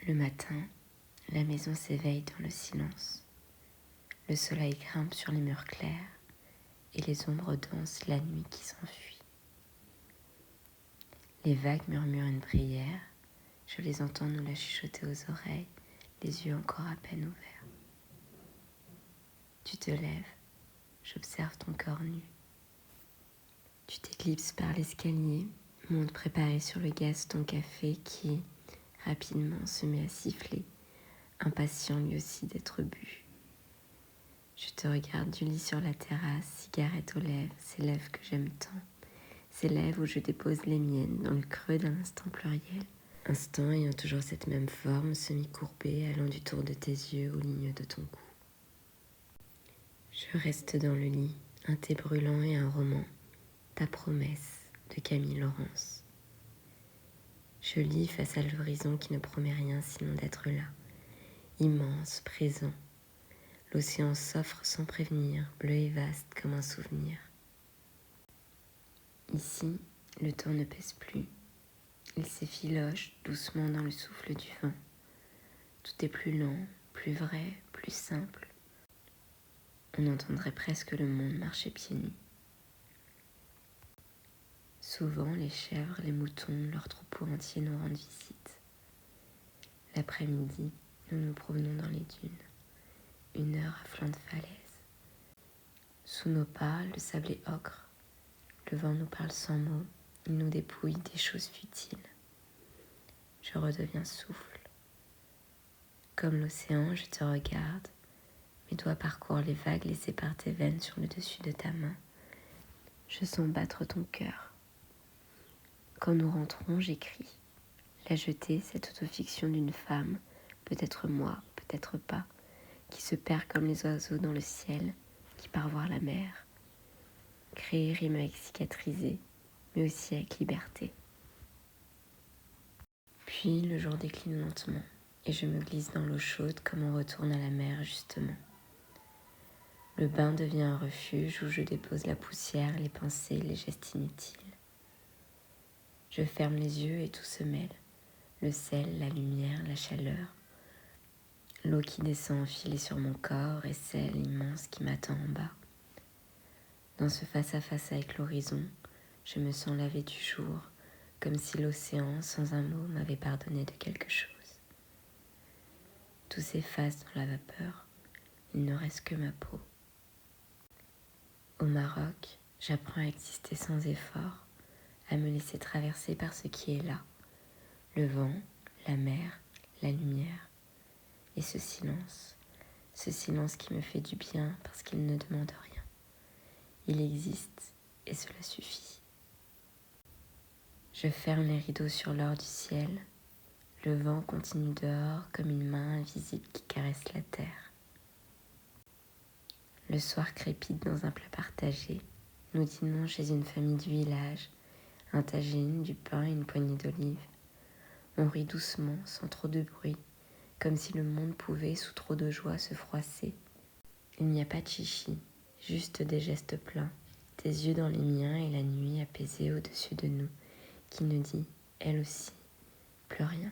Le matin, la maison s'éveille dans le silence. Le soleil grimpe sur les murs clairs et les ombres dansent la nuit qui s'enfuit. Les vagues murmurent une prière, je les entends nous la chuchoter aux oreilles, les yeux encore à peine ouverts. Tu te lèves, j'observe ton corps nu. Tu t'éclipses par l'escalier, montes préparer sur le gaz ton café qui, rapidement, se met à siffler, impatient lui aussi d'être bu. Je te regarde du lit sur la terrasse, cigarette aux lèvres, ces lèvres que j'aime tant, ces lèvres où je dépose les miennes dans le creux d'un instant pluriel. Instant ayant toujours cette même forme, semi-courbée, allant du tour de tes yeux aux lignes de ton cou. Je reste dans le lit, un thé brûlant et un roman, Ta promesse de Camille Laurence. Je lis face à l'horizon qui ne promet rien sinon d'être là, immense, présent. L'océan s'offre sans prévenir, bleu et vaste comme un souvenir. Ici, le temps ne pèse plus. Il s'effiloche doucement dans le souffle du vent. Tout est plus lent, plus vrai, plus simple. On entendrait presque le monde marcher pieds nus. Souvent, les chèvres, les moutons, leurs troupeaux entiers nous rendent visite. L'après-midi, nous nous promenons dans les dunes. 1 heure à flanc de falaise. Sous nos pas, le sable est ocre. Le vent nous parle sans mots. Il nous dépouille des choses futiles. Je redeviens souffle. Comme l'océan, je te regarde. Mes doigts parcourent les vagues laissées par tes veines sur le dessus de ta main. Je sens battre ton cœur. Quand nous rentrons, j'écris. La jetée, cette autofiction d'une femme, peut-être moi, peut-être pas, qui se perd comme les oiseaux dans le ciel, qui part voir la mer. Créer rime avec cicatriser, mais aussi avec liberté. Puis le jour décline lentement, et je me glisse dans l'eau chaude comme on retourne à la mer justement. Le bain devient un refuge où je dépose la poussière, les pensées, les gestes inutiles. Je ferme les yeux et tout se mêle. Le sel, la lumière, la chaleur. L'eau qui descend enfilée sur mon corps et celle immense qui m'attend en bas. Dans ce face-à-face avec l'horizon, je me sens lavé du jour, comme si l'océan, sans un mot, m'avait pardonné de quelque chose. Tout s'efface dans la vapeur, il ne reste que ma peau. Au Maroc, j'apprends à exister sans effort, à me laisser traverser par ce qui est là, le vent, la mer, la lumière, et ce silence qui me fait du bien parce qu'il ne demande rien. Il existe et cela suffit. Je ferme les rideaux sur l'or du ciel, le vent continue dehors comme une main invisible qui caresse la terre. Le soir crépite dans un plat partagé. Nous dînons chez une famille du village, un tagine, du pain et une poignée d'olives. On rit doucement, sans trop de bruit, comme si le monde pouvait, sous trop de joie, se froisser. Il n'y a pas de chichi, juste des gestes pleins, tes yeux dans les miens et la nuit apaisée au-dessus de nous, qui ne dit, elle aussi, plus rien.